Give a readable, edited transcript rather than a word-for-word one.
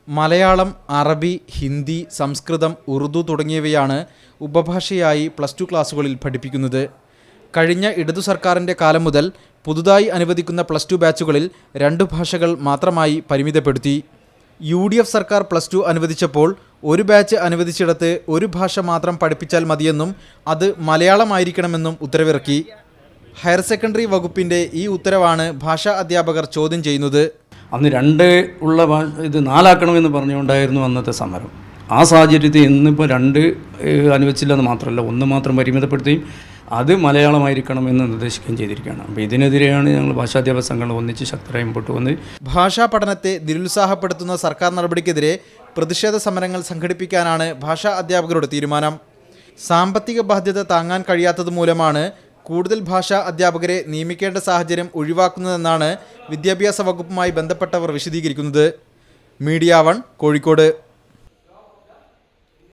മലയാളം, അറബി, ഹിന്ദി, സംസ്കൃതം, ഉറുദു തുടങ്ങിയവയാണ് ഉപഭാഷയായി +2 ക്ലാസുകളിൽ പഠിപ്പിക്കുന്നത്. കഴിഞ്ഞ ഇടതു സർക്കാരിൻ്റെ കാലം മുതൽ പുതുതായി അനുവദിക്കുന്ന +2 ബാച്ചുകളിൽ 2 ഭാഷകൾ മാത്രമായി പരിമിതപ്പെടുത്തി. UDF സർക്കാർ +2 അനുവദിച്ചപ്പോൾ ഒരു ബാച്ച് അനുവദിച്ചിടത്ത് ഒരു ഭാഷ മാത്രം പഠിപ്പിച്ചാൽ മതിയെന്നും അത് മലയാളമായിരിക്കണമെന്നും ഉത്തരവിറക്കി. ഹയർ സെക്കൻഡറി വകുപ്പിൻ്റെ ഈ ഉത്തരവാണ് ഭാഷാ അധ്യാപകർ ചോദ്യം ചെയ്യുന്നത്. അന്ന് 2 ഉള്ള ഇത് 4 ആക്കണമെന്ന് പറഞ്ഞുകൊണ്ടായിരുന്നു അന്നത്തെ സമരം. ആ സാഹചര്യത്തിൽ ഇന്നിപ്പോൾ 2 അനുവദിച്ചില്ലെന്ന് മാത്രമല്ല, 1 മാത്രം പരിമിതപ്പെടുത്തുകയും അത് മലയാളമായിരിക്കണമെന്ന് നിർദ്ദേശിക്കുകയും ചെയ്തിരിക്കുകയാണ്. അപ്പോൾ ഇതിനെതിരെയാണ് ഞങ്ങൾ ഭാഷാധ്യാപക സംഘങ്ങൾ ഒന്നിച്ച് ശക്തരായി മുമ്പോട്ട് വന്ന് ഭാഷാ പഠനത്തെ നിരുത്സാഹപ്പെടുത്തുന്ന സർക്കാർ നടപടിക്കെതിരെ പ്രതിഷേധ സമരങ്ങൾ സംഘടിപ്പിക്കാനാണ് ഭാഷാ അധ്യാപകരുടെ തീരുമാനം. സാമ്പത്തിക ബാധ്യത താങ്ങാൻ കഴിയാത്തത് മൂലമാണ് കൂടുതൽ ഭാഷാ അധ്യാപകരെ നിയമിക്കേണ്ട സാഹചര്യം ഒഴിവാക്കുന്നതെന്നാണ് വിദ്യാഭ്യാസ വകുപ്പുമായി ബന്ധപ്പെട്ടവർ വിശദീകരിക്കുന്നത്. മീഡിയ 1 കോഴിക്കോട്.